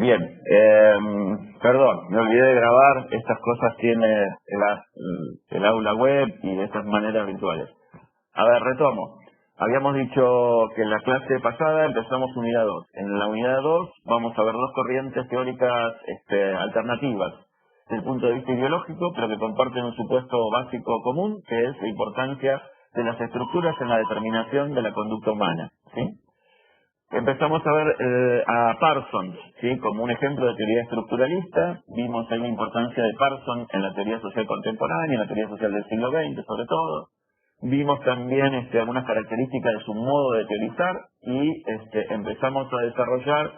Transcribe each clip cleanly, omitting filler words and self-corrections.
Bien, perdón, me olvidé de grabar. Estas cosas tiene el aula web y de estas maneras virtuales. A ver, retomo. Habíamos dicho que en la clase pasada empezamos unidad 2. En la unidad 2 vamos a ver dos corrientes teóricas alternativas desde el punto de vista ideológico, pero que comparten un supuesto básico común, que es la importancia de las estructuras en la determinación de la conducta humana, ¿sí? Empezamos a ver a Parsons, ¿sí?, como un ejemplo de teoría estructuralista. Vimos ahí la importancia de Parsons en la teoría social contemporánea, en la teoría social del siglo XX sobre todo. Vimos también algunas características de su modo de teorizar y empezamos a desarrollar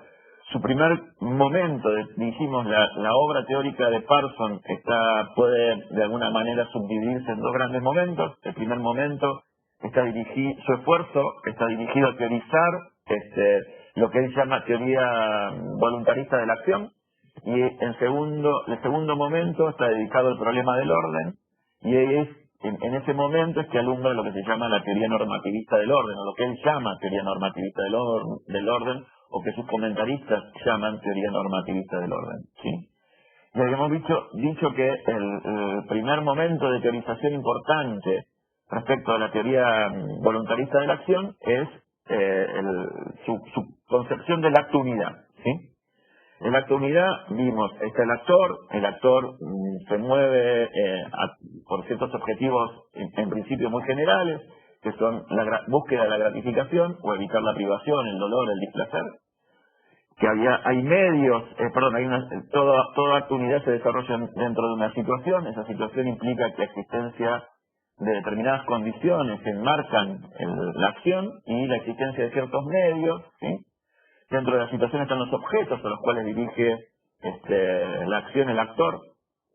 su primer momento. Dijimos, la obra teórica de Parsons puede de alguna manera subdividirse en dos grandes momentos. El primer momento su esfuerzo está dirigido a teorizar lo que él llama teoría voluntarista de la acción, y el segundo momento está dedicado al problema del orden, y en ese momento es que alumbra lo que se llama la teoría normativista del orden, o lo que él llama teoría normativista del orden, o que sus comentaristas llaman teoría normativista del orden, ¿sí? Y habíamos dicho que el primer momento de teorización importante respecto a la teoría voluntarista de la acción es su concepción del acto unidad, ¿sí? El acto unidad, vimos, está el actor se mueve por ciertos objetivos en principio muy generales, que son la búsqueda de la gratificación o evitar la privación, el dolor, el displacer. Que hay medios, toda acto unidad se desarrolla dentro de una situación. Esa situación implica que la existencia de determinadas condiciones que enmarcan la acción y la existencia de ciertos medios, ¿sí? Dentro de la situación están los objetos a los cuales dirige la acción el actor.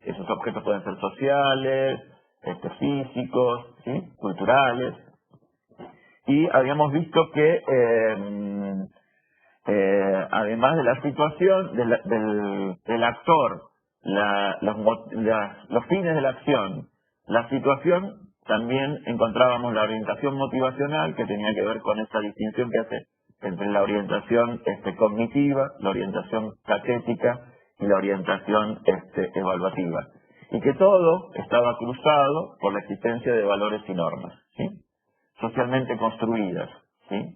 Esos objetos pueden ser sociales, físicos, ¿sí?, culturales. Y habíamos visto que además de la situación del actor, los fines de la acción, la situación, también encontrábamos la orientación motivacional, que tenía que ver con esa distinción que hace entre la orientación cognitiva, la orientación catética y la orientación evaluativa. Y que todo estaba cruzado por la existencia de valores y normas, ¿sí?, socialmente construidas, ¿sí?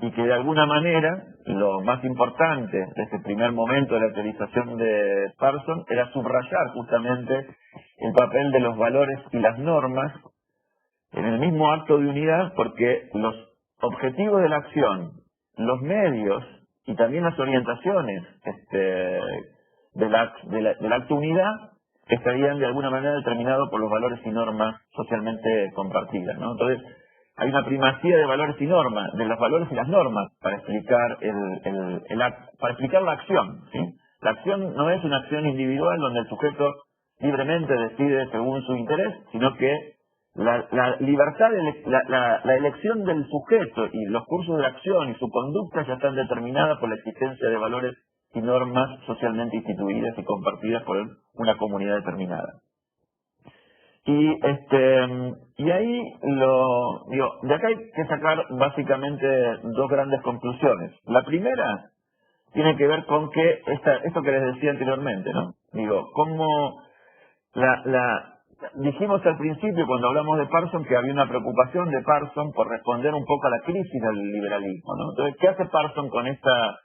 Y que de alguna manera lo más importante de este primer momento de la teorización de Parsons era subrayar justamente el papel de los valores y las normas en el mismo acto de unidad, porque los objetivos de la acción, los medios y también las orientaciones del acto unidad estarían de alguna manera determinados por los valores y normas socialmente compartidas, ¿no? Entonces, hay una primacía de valores y normas, de los valores y las normas, para explicar para explicar la acción, ¿sí? La acción no es una acción individual donde el sujeto libremente decide según su interés, sino que la libertad, la elección del sujeto y los cursos de acción y su conducta ya están determinadas por la existencia de valores y normas socialmente instituidas y compartidas por una comunidad determinada. Y ahí de acá hay que sacar básicamente dos grandes conclusiones. La primera tiene que ver con que esto que les decía anteriormente, ¿no? Cómo dijimos al principio cuando hablamos de Parsons que había una preocupación de Parsons por responder un poco a la crisis del liberalismo, ¿no? Entonces, ¿qué hace Parsons con esta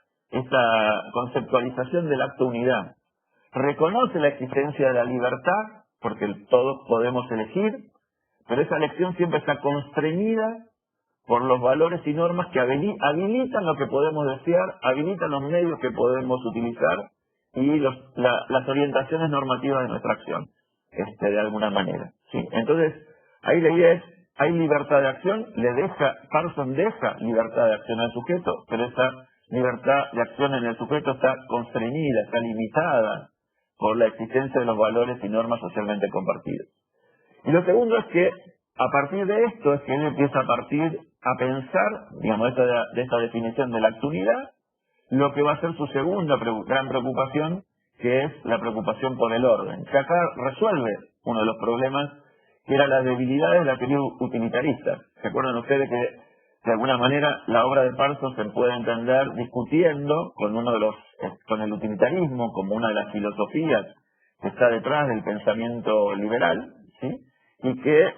conceptualización del acto unidad? Reconoce la existencia de la libertad, porque todos podemos elegir, pero esa elección siempre está constreñida por los valores y normas que habilitan lo que podemos desear, habilitan los medios que podemos utilizar y las orientaciones normativas de nuestra acción, de alguna manera, ¿sí? Entonces, ahí la idea es, hay libertad de acción, Parsons deja libertad de acción al sujeto, pero esa libertad de acción en el sujeto está constreñida, está limitada por la existencia de los valores y normas socialmente compartidos. Y lo segundo es que, a partir de esto, es que él empieza a pensar, digamos, de esta definición de la acto unidad, lo que va a ser su segunda gran preocupación, que es la preocupación por el orden. Que acá resuelve uno de los problemas, que era las debilidades de la teoría utilitarista. ¿Se acuerdan ustedes que de alguna manera la obra de Parsons se puede entender discutiendo con el utilitarismo como una de las filosofías que está detrás del pensamiento liberal, ¿sí? Y que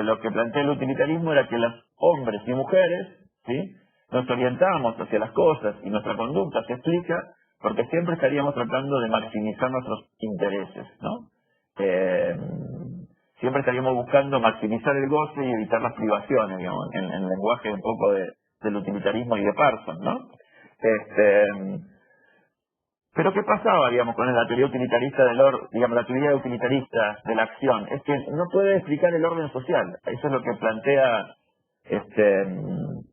lo que plantea el utilitarismo era que los hombres y mujeres, ¿sí?, nos orientamos hacia las cosas y nuestra conducta se explica porque siempre estaríamos tratando de maximizar nuestros intereses, ¿no? Siempre estaríamos buscando maximizar el goce y evitar las privaciones, digamos, en el lenguaje un poco del utilitarismo y de Parsons, ¿no? Pero ¿qué pasaba, digamos, con la teoría utilitarista la teoría utilitarista de la acción? Es que no puede explicar el orden social. Eso es lo que plantea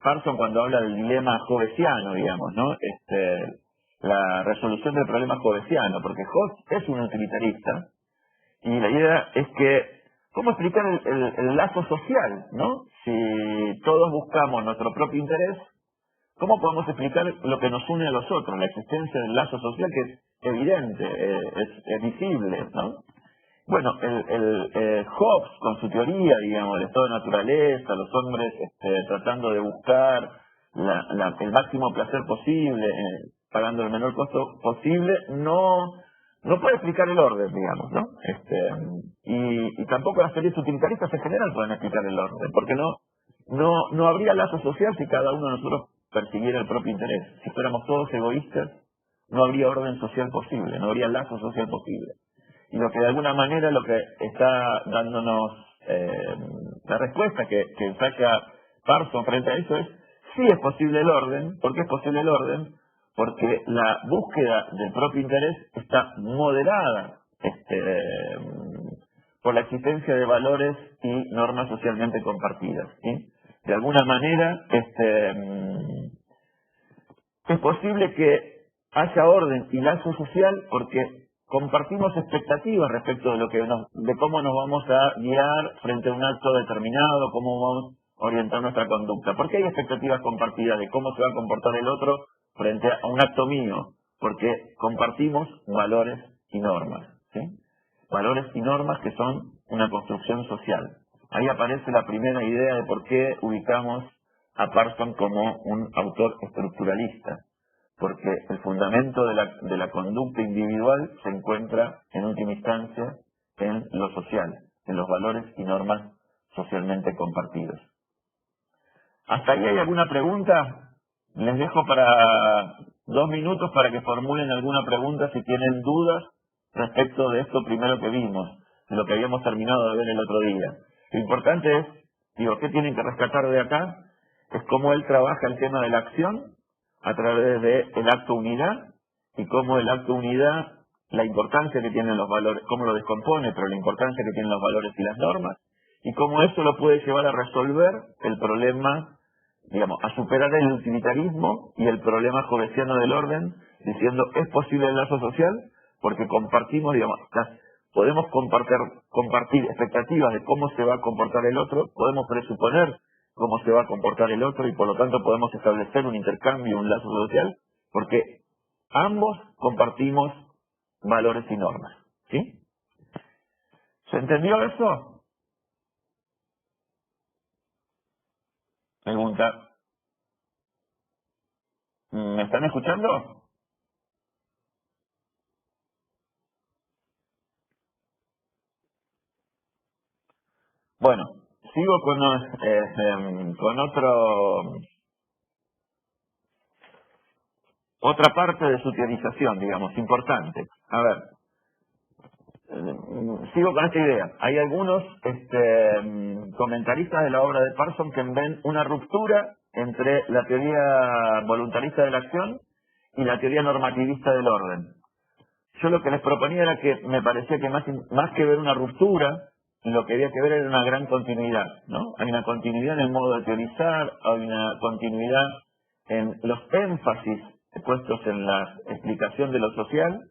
Parsons cuando habla del dilema hobbesiano, digamos, ¿no? La resolución del problema hobbesiano, porque Hobbes es un utilitarista y la idea es que ¿cómo explicar el lazo social, ¿no? Si todos buscamos nuestro propio interés, ¿cómo podemos explicar lo que nos une a los otros? La existencia del lazo social que es evidente, es visible, ¿no? Bueno, Hobbes, con su teoría, digamos, del estado de naturaleza, los hombres tratando de buscar el máximo placer posible, pagando el menor costo posible, no puede explicar el orden, digamos, ¿no? Y tampoco las teorías utilitaristas en general pueden explicar el orden, porque no habría lazo social si cada uno de nosotros persiguiera el propio interés. Si fuéramos todos egoístas, no habría orden social posible, no habría lazo social posible. Y lo que de alguna manera lo que está dándonos la respuesta que saca Parsons frente a eso es: sí es posible el orden. ¿Por qué es posible el orden? Porque la búsqueda del propio interés está moderada por la existencia de valores y normas socialmente compartidas, ¿sí? De alguna manera es posible que haya orden y lazo social porque compartimos expectativas respecto de cómo nos vamos a guiar frente a un acto determinado, cómo vamos a orientar nuestra conducta. Porque hay expectativas compartidas de cómo se va a comportar el otro frente a un acto mío, porque compartimos valores y normas, ¿sí? Valores y normas que son una construcción social. Ahí aparece la primera idea de por qué ubicamos a Parsons como un autor estructuralista, porque el fundamento de la conducta individual se encuentra en última instancia en lo social, en los valores y normas socialmente compartidos. ¿Hasta ahí hay alguna pregunta? Les dejo para 2 minutos para que formulen alguna pregunta si tienen dudas respecto de esto primero que vimos, de lo que habíamos terminado de ver el otro día. Lo importante es, ¿qué tienen que rescatar de acá? Es cómo él trabaja el tema de la acción a través del acto unidad y cómo el acto unidad, la importancia que tienen los valores, cómo lo descompone, pero la importancia que tienen los valores y las normas, y cómo eso lo puede llevar a resolver el problema, digamos, a superar el utilitarismo y el problema hobbesiano del orden, diciendo, ¿es posible el lazo social? Porque compartimos, digamos, podemos compartir expectativas de cómo se va a comportar el otro, podemos presuponer cómo se va a comportar el otro y por lo tanto podemos establecer un intercambio, un lazo social, porque ambos compartimos valores y normas, ¿sí? ¿Se entendió eso? Pregunta. ¿Me están escuchando? Bueno, sigo con otra parte de su teorización, digamos, importante. A ver, sigo con esta idea. Hay algunos comentaristas de la obra de Parsons que ven una ruptura entre la teoría voluntarista de la acción y la teoría normativista del orden. Yo lo que les proponía era que me parecía que más que ver una ruptura, lo que había que ver era una gran continuidad, ¿no? Hay una continuidad en el modo de teorizar, hay una continuidad en los énfasis puestos en la explicación de lo social.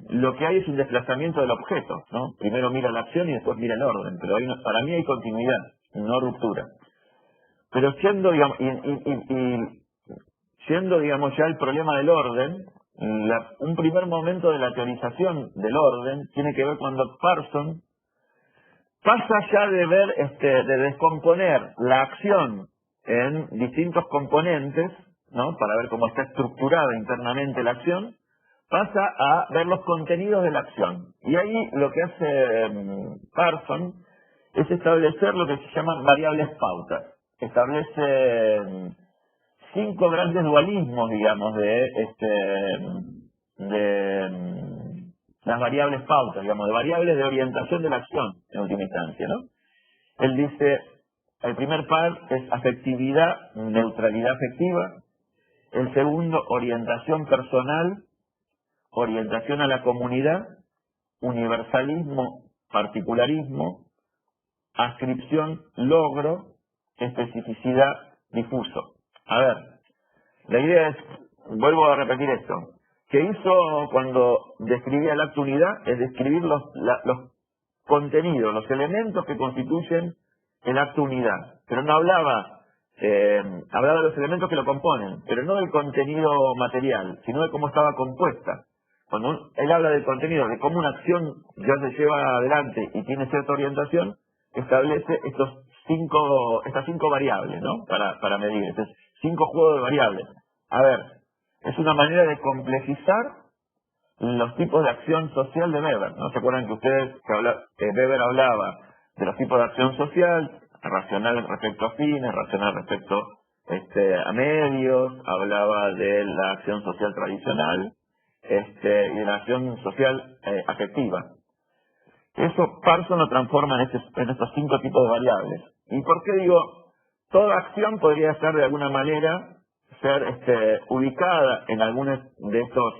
Lo que hay es un desplazamiento del objeto, ¿no? Primero mira la acción y después mira el orden, pero para mí hay continuidad, no ruptura. Pero siendo, digamos, siendo, digamos, ya el problema del orden, un primer momento de la teorización del orden tiene que ver cuando Parsons pasa ya de ver, de descomponer la acción en distintos componentes, ¿no? Para ver cómo está estructurada internamente la acción, pasa a ver los contenidos de la acción. Y ahí lo que hace Parson es establecer lo que se llaman variables pautas. Establece 5 grandes dualismos, digamos, de las variables pautas, digamos, de variables de orientación de la acción, en última instancia, ¿no? Él dice, el primer par es afectividad, neutralidad afectiva. El segundo, orientación personal, orientación a la comunidad, universalismo, particularismo, ascripción, logro, especificidad, difuso. A ver, la idea es, vuelvo a repetir esto, que hizo cuando describía la acto unidad es describir los contenidos, los elementos que constituyen el acto unidad, pero no hablaba, hablaba de los elementos que lo componen, pero no del contenido material, sino de cómo estaba compuesta. Cuando él habla del contenido, de cómo una acción ya se lleva adelante y tiene cierta orientación, establece estas cinco variables, ¿no? Para medir, estos 5 juegos de variables. A ver, es una manera de complejizar los tipos de acción social de Weber, ¿no? ¿Se acuerdan que ustedes, que Weber hablaba de los tipos de acción social, racional respecto a fines, racional respecto a medios, hablaba de la acción social tradicional, y de la acción social afectiva? Eso Parson lo transforma en estos 5 tipos de variables. ¿Y por qué digo? Toda acción podría ser de alguna manera ser ubicada en algunos de estos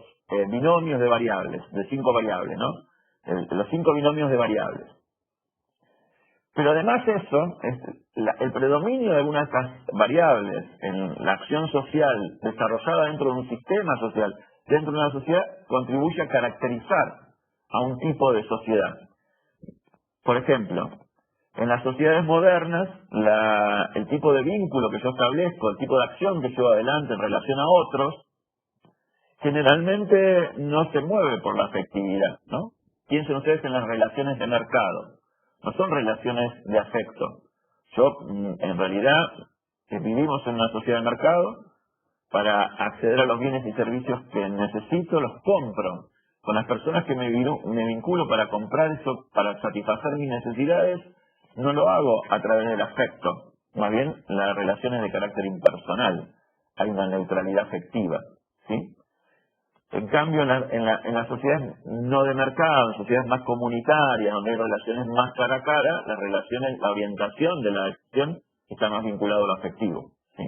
binomios de variables, de 5 variables, ¿no? Los 5 binomios de variables. Pero además eso, el predominio de algunas de estas variables en la acción social desarrollada dentro de un sistema social, dentro de una sociedad, contribuye a caracterizar a un tipo de sociedad. Por ejemplo, en las sociedades modernas, el tipo de vínculo que yo establezco, el tipo de acción que llevo adelante en relación a otros, generalmente no se mueve por la afectividad, ¿no? Piensen ustedes en las relaciones de mercado. No son relaciones de afecto. Yo, en realidad, vivimos en una sociedad de mercado. Para acceder a los bienes y servicios que necesito, los compro. Con las personas que me vinculo para comprar eso, para satisfacer mis necesidades, no lo hago a través del afecto. Más bien, las relaciones de carácter impersonal. Hay una neutralidad afectiva, ¿sí? En cambio, en las sociedades no de mercado, en sociedades más comunitarias, donde hay relaciones más cara a cara, la orientación de la acción está más vinculado a lo afectivo, ¿sí?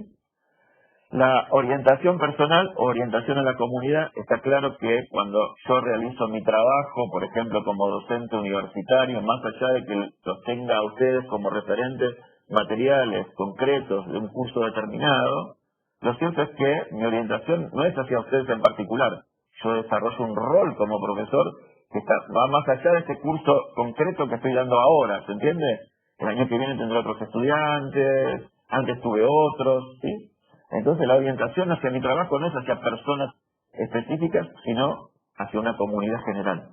La orientación personal o orientación a la comunidad, está claro que cuando yo realizo mi trabajo, por ejemplo, como docente universitario, más allá de que los tenga a ustedes como referentes materiales concretos de un curso determinado, lo cierto es que mi orientación no es hacia ustedes en particular. Yo desarrollo un rol como profesor que va más allá de ese curso concreto que estoy dando ahora, ¿se entiende? El año que viene tendré otros estudiantes, antes tuve otros, ¿sí? Entonces la orientación hacia mi trabajo no es hacia personas específicas, sino hacia una comunidad general.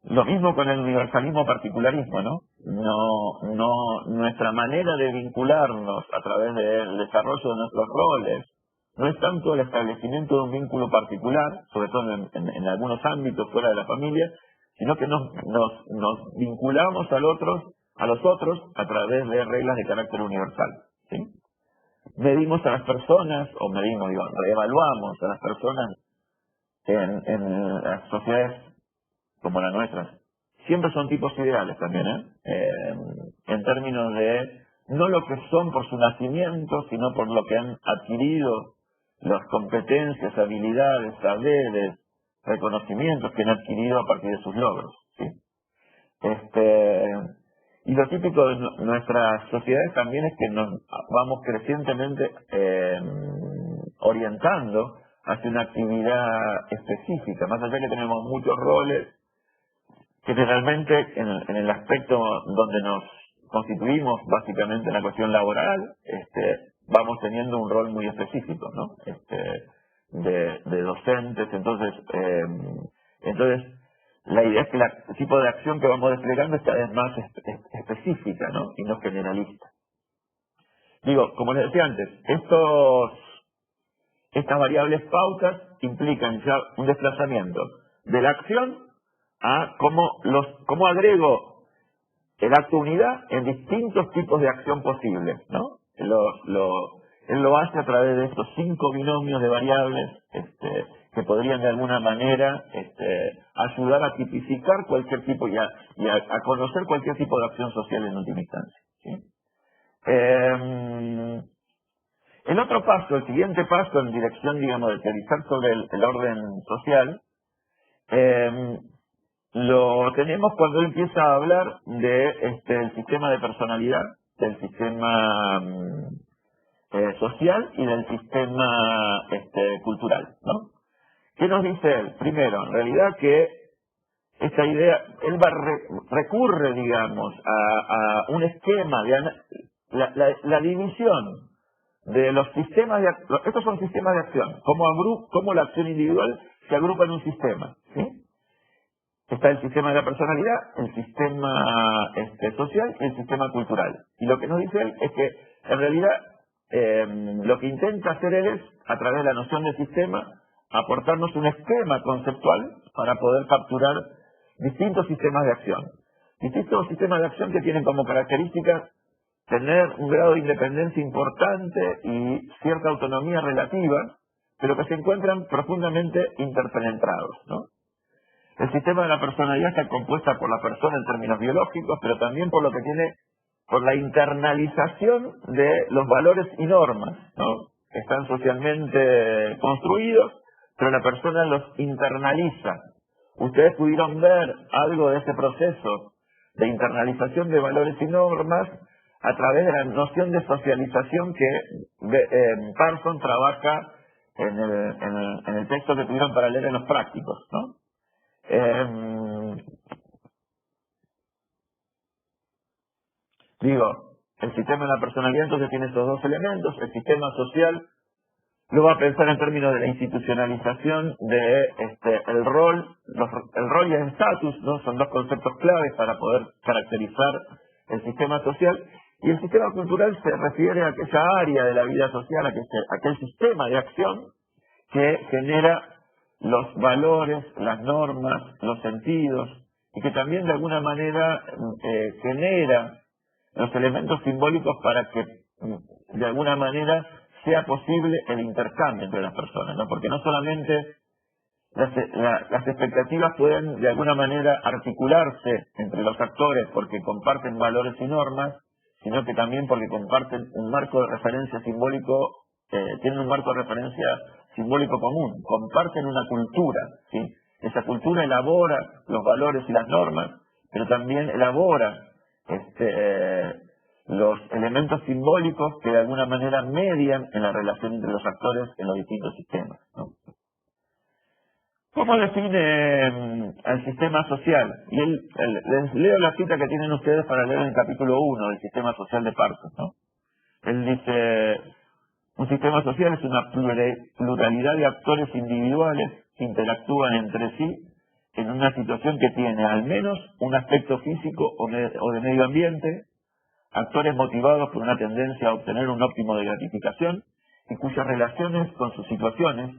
Lo mismo con el universalismo particularismo, ¿no? Nuestra manera de vincularnos a través del desarrollo de nuestros roles no es tanto el establecimiento de un vínculo particular, sobre todo en algunos ámbitos fuera de la familia, sino que nos vinculamos a los otros a través de reglas de carácter universal, ¿sí? Medimos a las personas, reevaluamos a las personas en las sociedades como la nuestra. Siempre son tipos ideales también, en términos de no lo que son por su nacimiento, sino por lo que han adquirido, las competencias, habilidades, saberes, reconocimientos que han adquirido a partir de sus logros, ¿sí? Y lo típico de nuestras sociedades también es que nos vamos crecientemente orientando hacia una actividad específica, más allá que tenemos muchos roles, generalmente en el aspecto donde nos constituimos, básicamente en la cuestión laboral, vamos teniendo un rol muy específico, ¿no? De docentes, entonces la idea es que el tipo de acción que vamos desplegando es cada vez más específica, ¿no? Y no generalista. Digo, como les decía antes, estas variables pautas implican ya un desplazamiento de la acción a cómo agrego el acto unidad en distintos tipos de acción posibles, ¿no? Él lo hace a través de estos 5 binomios de variables que podrían de alguna manera ayudar a tipificar cualquier tipo y a conocer cualquier tipo de acción social en última instancia, ¿sí? El otro paso, el siguiente paso en dirección, digamos, de teorizar sobre el orden social, lo tenemos cuando él empieza a hablar de el sistema de personalidad, del sistema social y del sistema cultural, ¿no? ¿Qué nos dice él? Primero, en realidad que esta idea, él recurre, digamos, a un esquema de la división de los sistemas de acción. Estos son sistemas de acción, cómo la acción individual se agrupa en un sistema, ¿sí? Está el sistema de la personalidad, el sistema social y el sistema cultural. Y lo que nos dice él es que, en realidad, lo que intenta hacer él es, a través de la noción de sistema, aportarnos un esquema conceptual para poder capturar distintos sistemas de acción. Distintos sistemas de acción que tienen como características tener un grado de independencia importante y cierta autonomía relativa, pero que se encuentran profundamente interpenetrados, ¿no? El sistema de la personalidad está compuesta por la persona en términos biológicos, pero también por lo que tiene, por la internalización de los valores y normas, ¿no? Están socialmente construidos, pero la persona los internaliza. Ustedes pudieron ver algo de ese proceso de internalización de valores y normas a través de la noción de socialización que Parson trabaja en el texto que tuvieron para leer en los prácticos, ¿no? El sistema de la personalidad entonces tiene estos dos elementos. El sistema social lo va a pensar en términos de la institucionalización de el rol y el estatus, ¿no? Son dos conceptos claves para poder caracterizar el sistema social. Y el sistema cultural se refiere a aquella área de la vida social, a aquel sistema de acción que genera los valores, las normas, los sentidos, y que también de alguna manera genera los elementos simbólicos para que de alguna manera sea posible el intercambio entre las personas, ¿no? Porque no solamente las expectativas pueden de alguna manera articularse entre los actores porque comparten valores y normas, sino que también porque comparten un marco de referencia simbólico, tienen un marco de referencia simbólico común, comparten una cultura, ¿sí? Esa cultura elabora los valores y las normas, pero también elabora los elementos simbólicos que de alguna manera median en la relación entre los actores en los distintos sistemas, ¿no? ¿Cómo define al sistema social? Y les leo la cita que tienen ustedes para leer en el capítulo 1 del sistema social de Parson, ¿no? Él dice: un sistema social es una pluralidad de actores individuales que interactúan entre sí en una situación que tiene al menos un aspecto físico o de medio ambiente, actores motivados por una tendencia a obtener un óptimo de gratificación y cuyas relaciones con sus situaciones,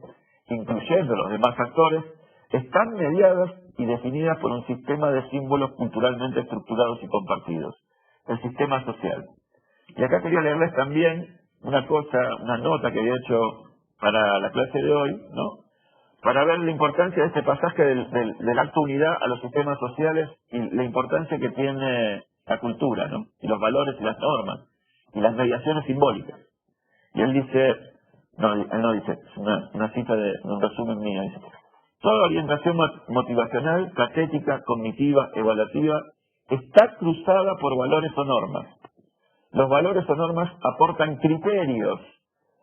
incluyendo los demás actores, están mediadas y definidas por un sistema de símbolos culturalmente estructurados y compartidos, el sistema social. Y acá quería leerles también una nota que había hecho para la clase de hoy, ¿no? Para ver la importancia de este pasaje del acto unidad a los sistemas sociales y la importancia que tiene la cultura, ¿no? Y los valores y las normas y las mediaciones simbólicas. Y él dice, él no dice, es una cita de un resumen mío, dice: toda orientación motivacional, catética, cognitiva, evaluativa, está cruzada por valores o normas. Los valores o normas aportan criterios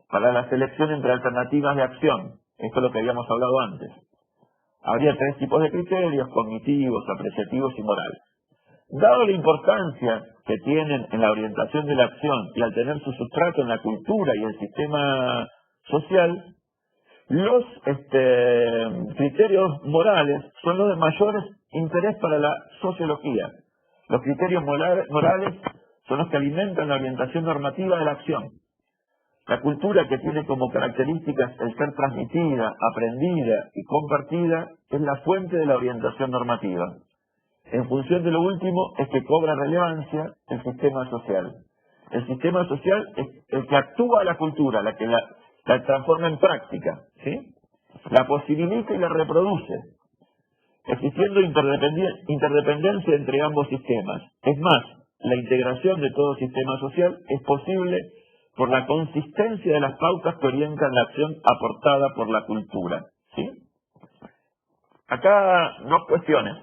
para la selección entre alternativas de acción. Esto es lo que habíamos hablado antes. Habría 3 tipos de criterios: cognitivos, apreciativos y morales. Dado la importancia que tienen en la orientación de la acción y al tener su sustrato en la cultura y el sistema social, los criterios morales son los de mayor interés para la sociología. Los criterios morales son los que alimentan la orientación normativa de la acción. La cultura, que tiene como características el ser transmitida, aprendida y compartida, es la fuente de la orientación normativa. En función de lo último es que cobra relevancia el sistema social. El sistema social es el que actúa a la cultura, la que la transforma en práctica, ¿sí? La posibilita y la reproduce, existiendo interdependencia entre ambos sistemas. Es más, la integración de todo sistema social es posible por la consistencia de las pautas que orientan la acción aportada por la cultura, ¿sí? Acá dos cuestiones.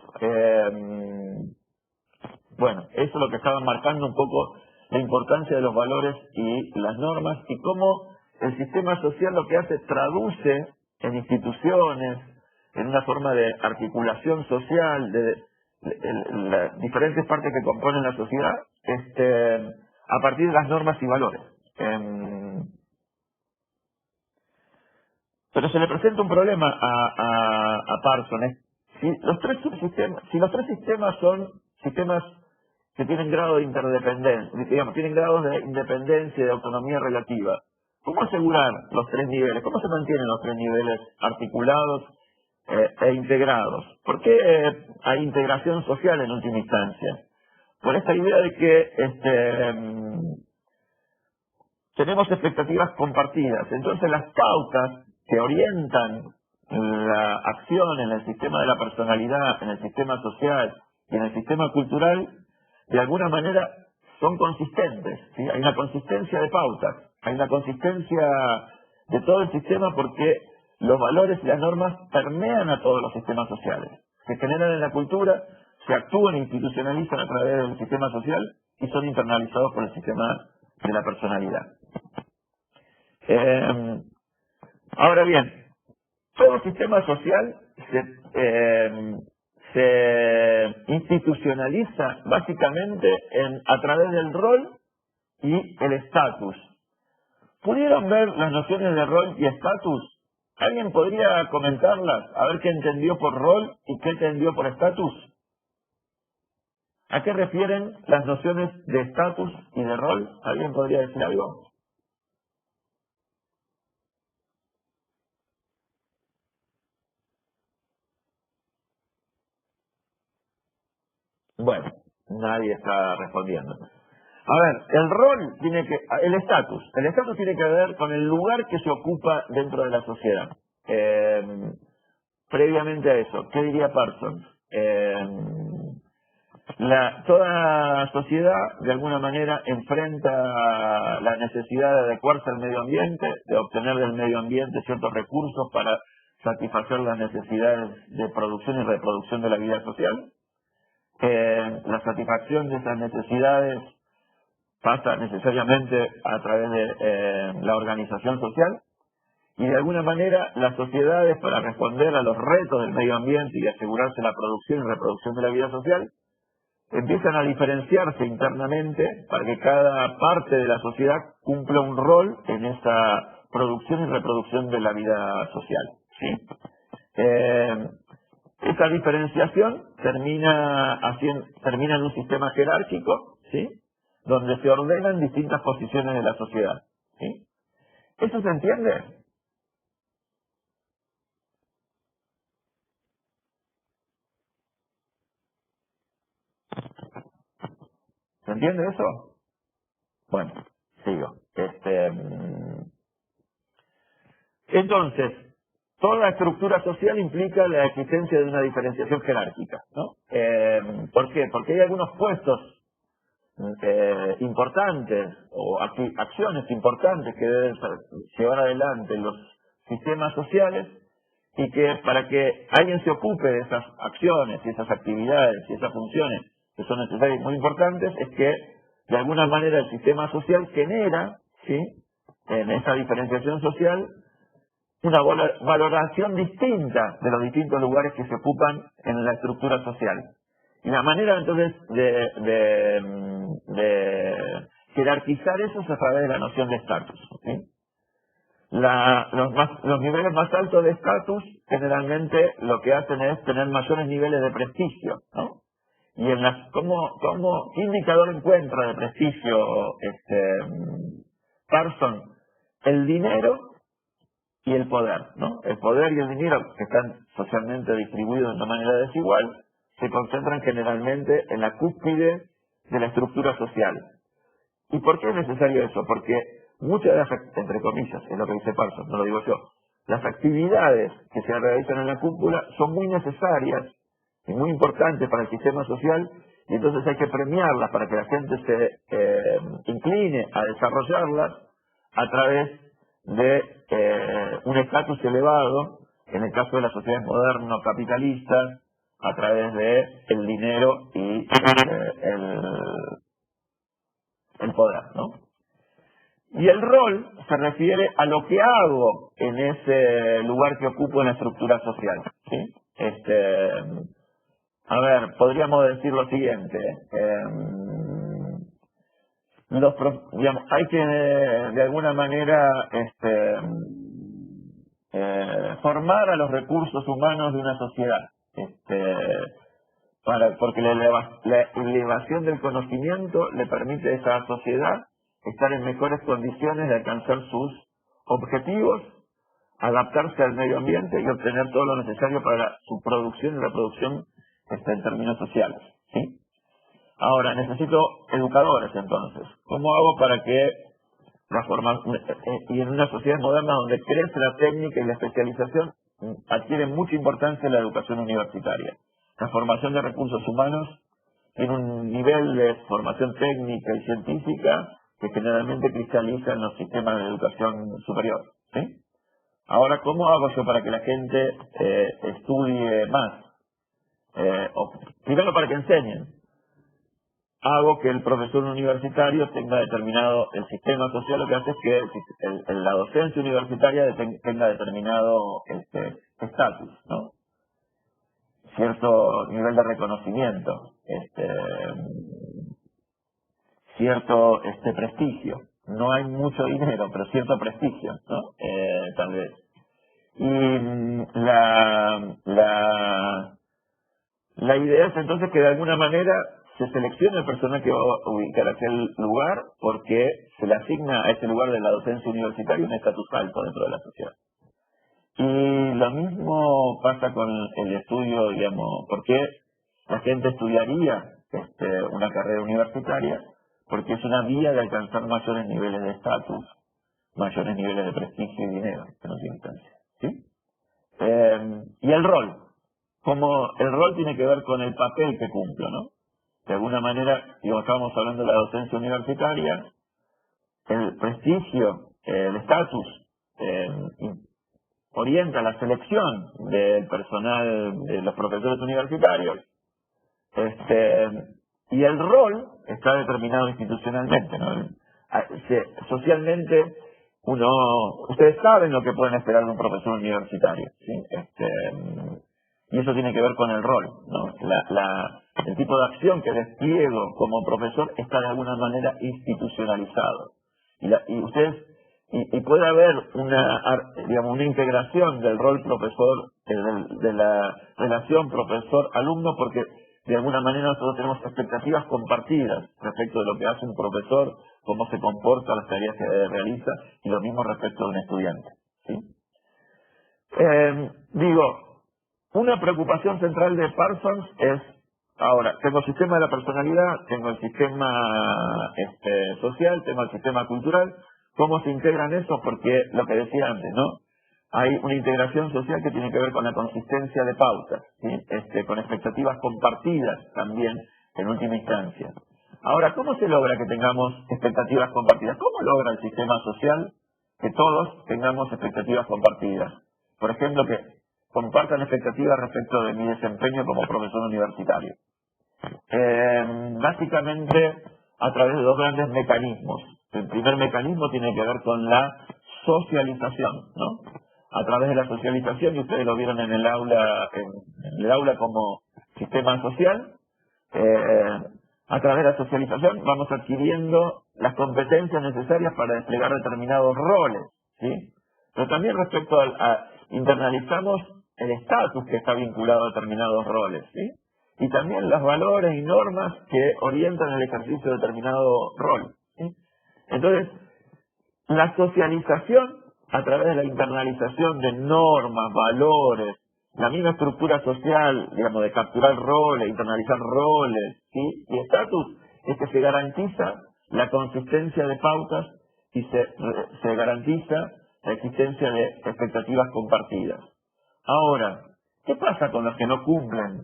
Bueno, eso es lo que estaba marcando un poco la importancia de los valores y las normas, y cómo el sistema social lo que hace, traduce en instituciones, en una forma de articulación social de las diferentes partes que componen la sociedad, a partir de las normas y valores. Pero se le presenta un problema a Parsons. Si los tres sistemas son sistemas que tienen grado de interdependencia, digamos, tienen grados de independencia y de autonomía relativa, ¿cómo asegurar los tres niveles? ¿Cómo se mantienen los tres niveles articulados e integrados? ¿Por qué hay integración social en última instancia? Por esta idea de que tenemos expectativas compartidas. Entonces las pautas que orientan la acción en el sistema de la personalidad, en el sistema social y en el sistema cultural, de alguna manera son consistentes, ¿sí? Hay una consistencia de pautas, hay una consistencia de todo el sistema, porque los valores y las normas permean a todos los sistemas sociales. Se generan en la cultura, se actúan e institucionalizan a través del sistema social y son internalizados por el sistema de la personalidad. Ahora bien, todo sistema social se institucionaliza básicamente a través del rol y el estatus. ¿Pudieron ver las nociones de rol y estatus? ¿Alguien podría comentarlas? A ver qué entendió por rol y qué entendió por estatus. ¿A qué refieren las nociones de estatus y de rol? ¿Alguien podría decir algo? Bueno, nadie está respondiendo. A ver, el estatus tiene que ver con el lugar que se ocupa dentro de la sociedad. Previamente a eso, ¿qué diría Parsons? Toda sociedad, de alguna manera, enfrenta la necesidad de adecuarse al medio ambiente, de obtener del medio ambiente ciertos recursos para satisfacer las necesidades de producción y reproducción de la vida social. La satisfacción de esas necesidades pasa necesariamente a través de la organización social, y de alguna manera las sociedades, para responder a los retos del medio ambiente y asegurarse la producción y reproducción de la vida social, empiezan a diferenciarse internamente para que cada parte de la sociedad cumpla un rol en esa producción y reproducción de la vida social, ¿sí? Esa diferenciación termina en un sistema jerárquico, ¿sí?, donde se ordenan distintas posiciones de la sociedad, ¿sí? ¿Eso se entiende? ¿Se entiende eso? Bueno, sigo. Entonces, toda estructura social implica la existencia de una diferenciación jerárquica, ¿no? ¿Por qué? Porque hay algunos puestos importantes o acciones importantes que deben llevar adelante los sistemas sociales, y que para que alguien se ocupe de esas acciones y esas actividades y esas funciones que son necesarias y muy importantes, es que de alguna manera el sistema social genera, ¿sí?, en esa diferenciación social, una valoración distinta de los distintos lugares que se ocupan en la estructura social. Y la manera entonces de jerarquizar eso es a través de la noción de estatus, ¿sí? Los niveles más altos de estatus generalmente lo que hacen es tener mayores niveles de prestigio, ¿no? Y ¿qué indicador encuentra de prestigio Parsons? El dinero y el poder, ¿no? El poder y el dinero, que están socialmente distribuidos de una manera desigual, se concentran generalmente en la cúspide de la estructura social. ¿Y por qué es necesario eso? Porque muchas de las, entre comillas, es lo que dice Parsons, no lo digo yo, las actividades que se realizan en la cúpula son muy necesarias y muy importantes para el sistema social, y entonces hay que premiarlas para que la gente se incline a desarrollarlas a través de un estatus elevado, en el caso de las sociedades modernas capitalistas, a través de el dinero y el poder, ¿no? Y el rol se refiere a lo que hago en ese lugar que ocupo en la estructura social, ¿sí? A ver, podríamos decir lo siguiente. Hay que, de alguna manera, formar a los recursos humanos de una sociedad. Porque la elevación del conocimiento le permite a esa sociedad estar en mejores condiciones de alcanzar sus objetivos, adaptarse al medio ambiente y obtener todo lo necesario para su producción y reproducción en términos sociales, ¿sí? Ahora, necesito educadores, entonces. ¿Cómo hago para que y en una sociedad moderna donde crece la técnica y la especialización, adquiere mucha importancia la educación universitaria? La formación de recursos humanos tiene un nivel de formación técnica y científica que generalmente cristaliza en los sistemas de educación superior, ¿sí? Ahora, ¿cómo hago yo para que la gente estudie más? Primero, para que enseñen. Hago que el profesor universitario tenga determinado, el sistema social lo que hace es que la docencia universitaria tenga determinado estatus, ¿no? Cierto nivel de reconocimiento, cierto prestigio. No hay mucho dinero, pero cierto prestigio, ¿no? Tal vez. Y la idea es entonces que de alguna manera se selecciona el personal que va a ubicar aquel lugar porque se le asigna a ese lugar de la docencia universitaria un estatus alto dentro de la sociedad. Y lo mismo pasa con el estudio, digamos, ¿por qué la gente estudiaría una carrera universitaria? Porque es una vía de alcanzar mayores niveles de estatus, mayores niveles de prestigio y dinero, en última instancia, ¿sí? Y el rol. Como el rol tiene que ver con el papel que cumplo, ¿no? De alguna manera, digamos, estábamos hablando de la docencia universitaria, el prestigio, el estatus, orienta la selección del personal, de los profesores universitarios, y el rol está determinado institucionalmente, ¿no? Socialmente, ustedes saben lo que pueden esperar de un profesor universitario, ¿sí? Y eso tiene que ver con el rol, ¿no? El tipo de acción que despliego como profesor está de alguna manera institucionalizado. Y puede haber una integración del rol profesor, de la relación profesor-alumno, porque de alguna manera nosotros tenemos expectativas compartidas respecto de lo que hace un profesor, cómo se comporta, las tareas que realiza, y lo mismo respecto de un estudiante, ¿sí? Una preocupación central de Parsons es, ahora, tengo el sistema de la personalidad, tengo el sistema social, tengo el sistema cultural. ¿Cómo se integran esos? Porque lo que decía antes, ¿no? Hay una integración social que tiene que ver con la consistencia de pautas, ¿sí? Con expectativas compartidas también, en última instancia. Ahora, ¿cómo se logra que tengamos expectativas compartidas? ¿Cómo logra el sistema social que todos tengamos expectativas compartidas? Por ejemplo, que compartan expectativas respecto de mi desempeño como profesor universitario. Básicamente a través de dos grandes mecanismos. El primer mecanismo tiene que ver con la socialización, ¿no? A través de la socialización, y ustedes lo vieron en el aula como sistema social, a través de la socialización vamos adquiriendo las competencias necesarias para desplegar determinados roles, ¿sí? pero también respecto internalizamos el estatus que está vinculado a determinados roles, ¿sí? Y también los valores y normas que orientan el ejercicio de determinado rol, ¿sí? Entonces, la socialización a través de la internalización de normas, valores, la misma estructura social, digamos, de capturar roles, internalizar roles, ¿sí? Y estatus es que se garantiza la consistencia de pautas y se garantiza la existencia de expectativas compartidas. Ahora, ¿qué pasa con los que no cumplen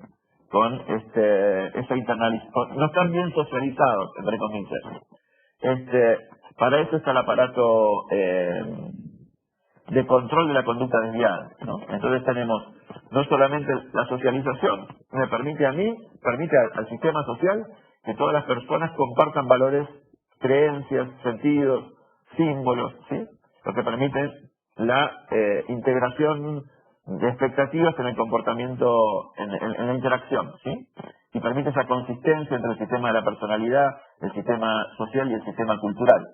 con esa internalización? No están bien socializados, entre comillas. Para eso está el aparato de control de la conducta desviada, ¿no? Entonces tenemos no solamente la socialización, me permite a mí, permite al sistema social que todas las personas compartan valores, creencias, sentidos, símbolos, ¿sí? Lo que permite es la integración de expectativas en el comportamiento, en la interacción, ¿sí? Y permite esa consistencia entre el sistema de la personalidad, el sistema social y el sistema cultural.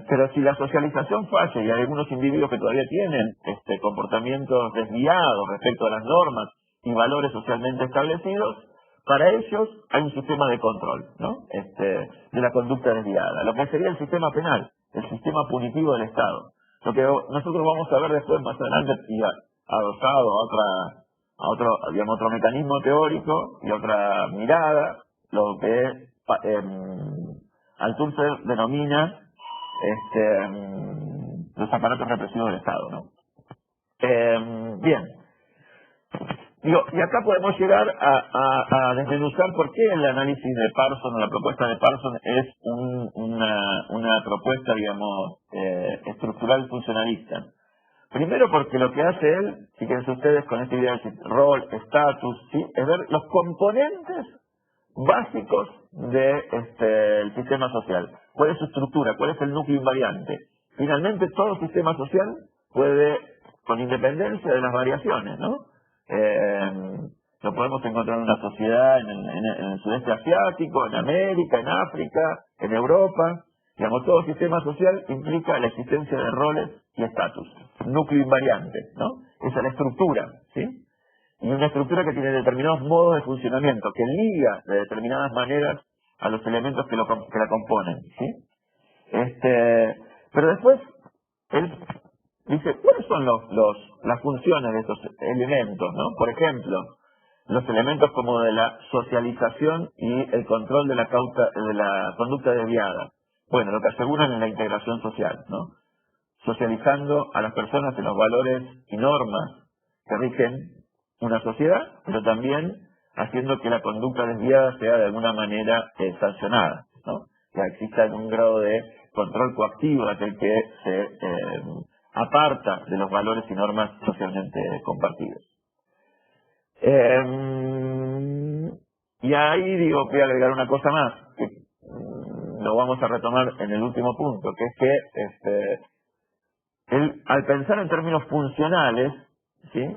Pero si la socialización falla y hay algunos individuos que todavía tienen comportamientos desviados respecto a las normas y valores socialmente establecidos, para ellos hay un sistema de control, ¿no? De la conducta desviada, lo que sería el sistema penal, el sistema punitivo del Estado. Lo que nosotros vamos a ver después más adelante y adosado a otro mecanismo teórico y otra mirada, lo que Althusser denomina los aparatos represivos del Estado, ¿no? Bien. Y acá podemos llegar a desmenuzar por qué el análisis de Parsons, o la propuesta de Parsons, es una propuesta, digamos, estructural funcionalista. Primero porque lo que hace él, fíjense ustedes con esta idea de rol, estatus, ¿sí? Es ver los componentes básicos del sistema social. ¿Cuál es su estructura? ¿Cuál es el núcleo invariante? Finalmente, todo sistema social puede, con independencia de las variaciones, ¿no? Lo podemos encontrar en una sociedad en el sudeste asiático, en América, en África, en Europa. Digamos, todo sistema social implica la existencia de roles y estatus. Núcleo invariante, ¿no? Esa es la estructura, ¿sí? Y una estructura que tiene determinados modos de funcionamiento, que liga de determinadas maneras a los elementos que la componen, ¿sí? Pero después, él dice, ¿cuáles son las funciones de estos elementos, ¿no? Por ejemplo, los elementos como de la socialización y el control de la conducta desviada. Bueno, lo que aseguran es la integración social, ¿no? Socializando a las personas en los valores y normas que rigen una sociedad, pero también haciendo que la conducta desviada sea de alguna manera sancionada, ¿no? Que exista un grado de control coactivo de aquel que se aparta de los valores y normas socialmente compartidos. Y ahí voy a agregar una cosa más, que lo vamos a retomar en el último punto, que es que él, al pensar en términos funcionales, ¿sí?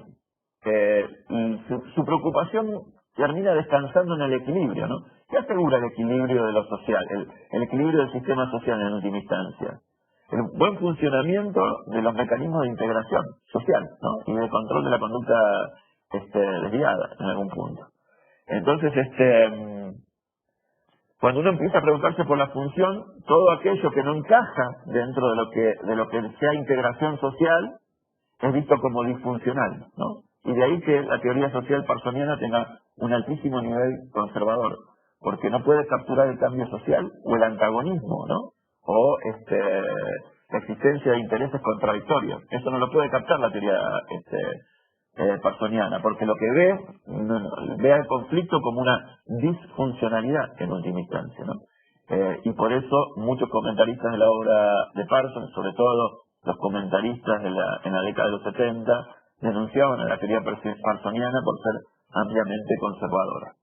Su preocupación termina descansando en el equilibrio, ¿no? ¿Qué asegura el equilibrio de lo social, el equilibrio del sistema social en última instancia? El buen funcionamiento de los mecanismos de integración social, ¿no? Y de control de la conducta desviada en algún punto. Entonces, cuando uno empieza a preguntarse por la función, todo aquello que no encaja dentro de lo que sea integración social es visto como disfuncional, ¿no? Y de ahí que la teoría social parsoniana tenga un altísimo nivel conservador, porque no puede capturar el cambio social o el antagonismo, ¿no? O la existencia de intereses contradictorios. Eso no lo puede captar la teoría parsoniana, porque lo que ve al conflicto como una disfuncionalidad en última instancia, ¿no? Y por eso muchos comentaristas de la obra de Parsons, sobre todo los comentaristas en la década de los 70, denunciaban a la teoría parsoniana por ser ampliamente conservadora.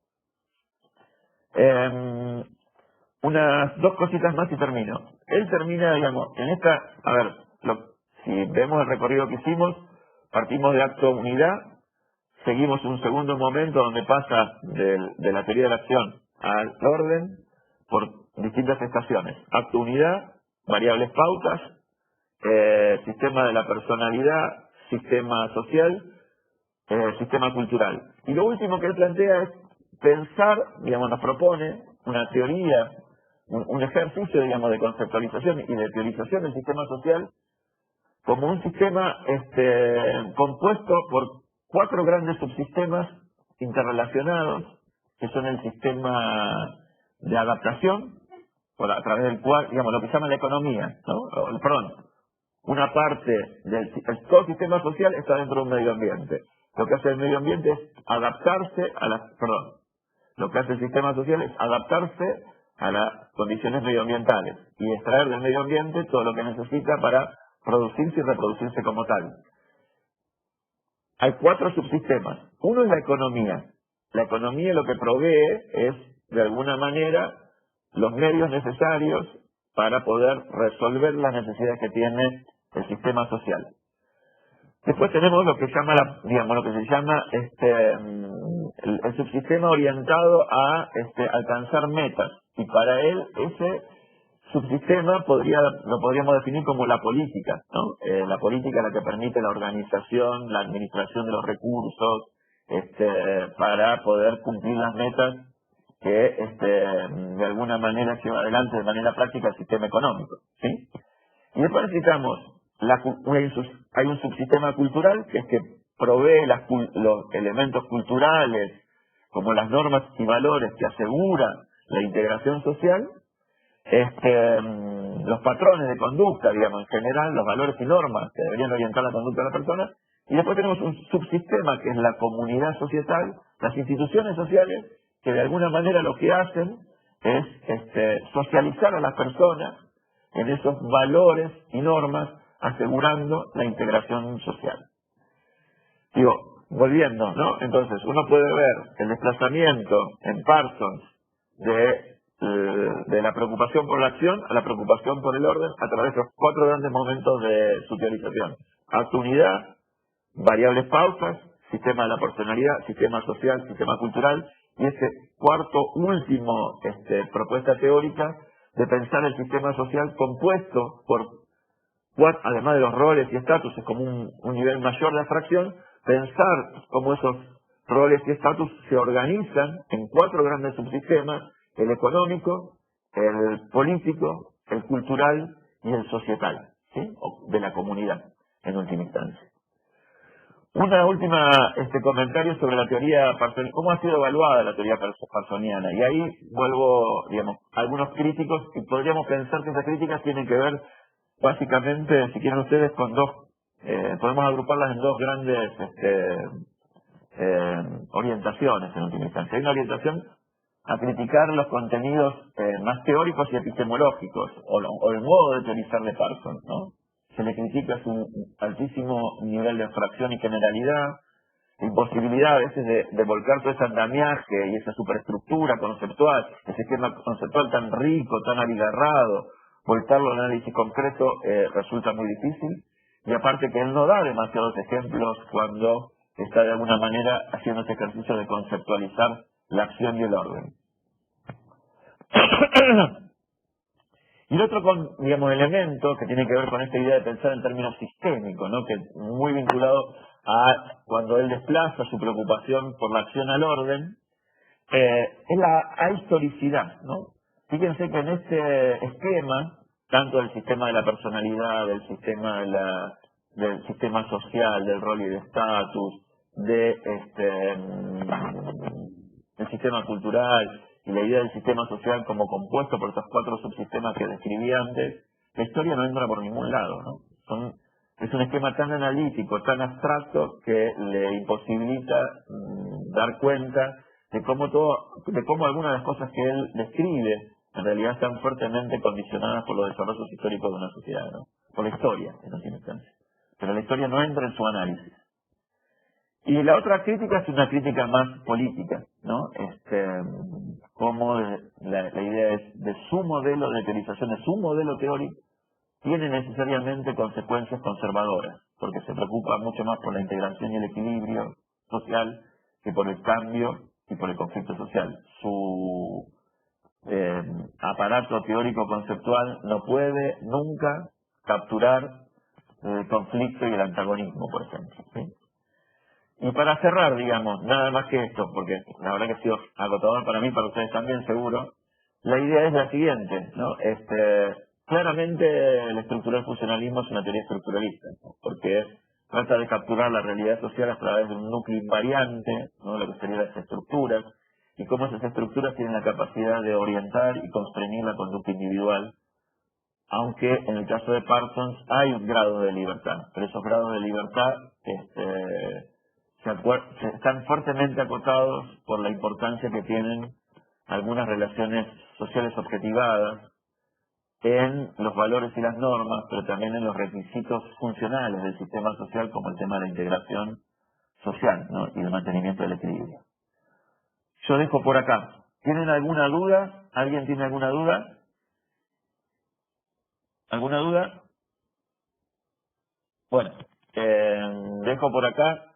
Unas dos cositas más y termino. Él termina, digamos, en esta, a ver, si vemos el recorrido que hicimos, partimos de acto unidad, seguimos un segundo momento donde pasa de la teoría de la acción al orden por distintas estaciones. Acto unidad, variables pautas, sistema de la personalidad, sistema social, sistema cultural. Y lo último que él plantea es pensar, digamos, nos propone una teoría, un ejercicio, digamos, de conceptualización y de teorización del sistema social como un sistema compuesto por 4 grandes subsistemas interrelacionados, que son el sistema de adaptación, a través del cual, digamos, lo que se llama la economía, ¿no? Perdón, una parte todo el sistema social está dentro de un medio ambiente. Lo que hace el medio ambiente es adaptarse lo que hace el sistema social es adaptarse a las condiciones medioambientales y extraer del medio ambiente todo lo que necesita para producirse y reproducirse como tal. Hay 4 subsistemas. Uno es la economía. La economía lo que provee es, de alguna manera, los medios necesarios para poder resolver las necesidades que tiene el sistema social. Después tenemos lo que llama el subsistema orientado a alcanzar metas, y para él ese subsistema lo podríamos definir como la política, ¿no? La política es la que permite la organización, la administración de los recursos, para poder cumplir las metas que de alguna manera lleva adelante de manera práctica el sistema económico, ¿sí? Y después necesitamos hay un subsistema cultural que es que provee los elementos culturales como las normas y valores que aseguran la integración social, los patrones de conducta, digamos, en general, los valores y normas que deberían orientar la conducta de la persona. Y después tenemos un subsistema que es la comunidad societal, las instituciones sociales, que de alguna manera lo que hacen es socializar a las personas en esos valores y normas, asegurando la integración social. Digo, volviendo, ¿no? Entonces, uno puede ver el desplazamiento en Parsons de la preocupación por la acción a la preocupación por el orden a través de los 4 grandes momentos de su teorización. Acto unidad, variables pausas, sistema de la personalidad, sistema social, sistema cultural, y ese último propuesta teórica de pensar el sistema social compuesto por, además de los roles y estatus, es como un nivel mayor de abstracción, pensar cómo esos roles y estatus se organizan en 4 grandes subsistemas: el económico, el político, el cultural y el societal, ¿sí? O de la comunidad, en última instancia. Una última comentario sobre la teoría parsoniana, cómo ha sido evaluada la teoría parsoniana. Y ahí vuelvo, digamos, algunos críticos, y podríamos pensar que esas críticas tienen que ver básicamente, si quieren ustedes, con podemos agruparlas en 2 grandes orientaciones en última instancia. Hay una orientación a criticar los contenidos más teóricos y epistemológicos, o el modo de teorizar de Parsons, ¿no? Se le critica su altísimo nivel de abstracción y generalidad, imposibilidad a veces de volcar todo ese andamiaje y esa superestructura conceptual, ese esquema conceptual tan rico, tan abigarrado, volcarlo al análisis concreto resulta muy difícil, y aparte que él no da demasiados ejemplos cuando está de alguna manera haciendo ese ejercicio de conceptualizar la acción y el orden. Y el otro elemento que tiene que ver con esta idea de pensar en términos sistémicos, ¿no? Que es muy vinculado a cuando él desplaza su preocupación por la acción al orden, es la ahistoricidad, ¿no? Fíjense que en este esquema, tanto del sistema de la personalidad, del sistema social, del rol y de estatus, del sistema cultural, y la idea del sistema social como compuesto por estos 4 subsistemas que describí antes, la historia no entra por ningún lado, ¿no? Es un esquema tan analítico, tan abstracto, que le imposibilita dar cuenta de cómo algunas de las cosas que él describe en realidad están fuertemente condicionadas por los desarrollos históricos de una sociedad, ¿no? Por la historia, en última instancia. Pero la historia no entra en su análisis. Y la otra crítica es una crítica más política, ¿no? Como la idea es de su modelo de teorización, de su modelo teórico, tiene necesariamente consecuencias conservadoras, porque se preocupa mucho más por la integración y el equilibrio social que por el cambio y por el conflicto social. Su aparato teórico conceptual no puede nunca capturar el conflicto y el antagonismo, por ejemplo, ¿sí? Y para cerrar, digamos, nada más que esto, porque la verdad que ha sido agotador para mí, para ustedes también seguro, la idea es la siguiente, ¿no? Claramente el estructural funcionalismo es una teoría estructuralista, ¿no? Porque trata de capturar la realidad social a través de un núcleo invariante, ¿no? Lo que serían las estructuras, y cómo esas estructuras tienen la capacidad de orientar y constreñir la conducta individual, aunque en el caso de Parsons hay un grado de libertad, pero esos grados de libertad están fuertemente acotados por la importancia que tienen algunas relaciones sociales objetivadas en los valores y las normas, pero también en los requisitos funcionales del sistema social, como el tema de la integración social, ¿no? Y el mantenimiento del equilibrio. Yo dejo por acá. ¿Tienen alguna duda? ¿Alguien tiene alguna duda? ¿Alguna duda? Bueno, dejo por acá.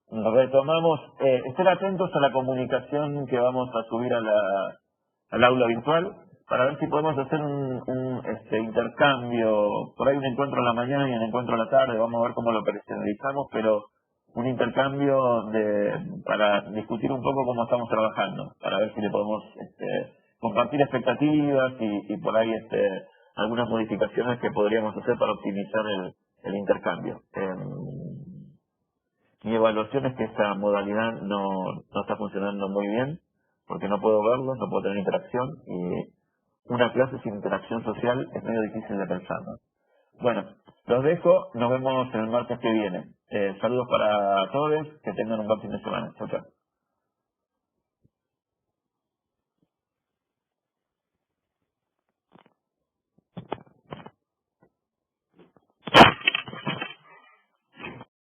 Retomamos. Estén atentos a la comunicación que vamos a subir al aula virtual para ver si podemos hacer un intercambio. Por ahí un encuentro en la mañana y un encuentro en la tarde. Vamos a ver cómo lo personalizamos, pero un intercambio para discutir un poco cómo estamos trabajando, para ver si le podemos compartir expectativas y por ahí algunas modificaciones que podríamos hacer para optimizar el intercambio. Mi evaluación es que esta modalidad no está funcionando muy bien, porque no puedo verlos, no puedo tener interacción, y una clase sin interacción social es medio difícil de pensar, ¿no? Bueno, los dejo, nos vemos el martes que viene. Saludos para todos, que tengan un buen fin de semana. Chao, chao.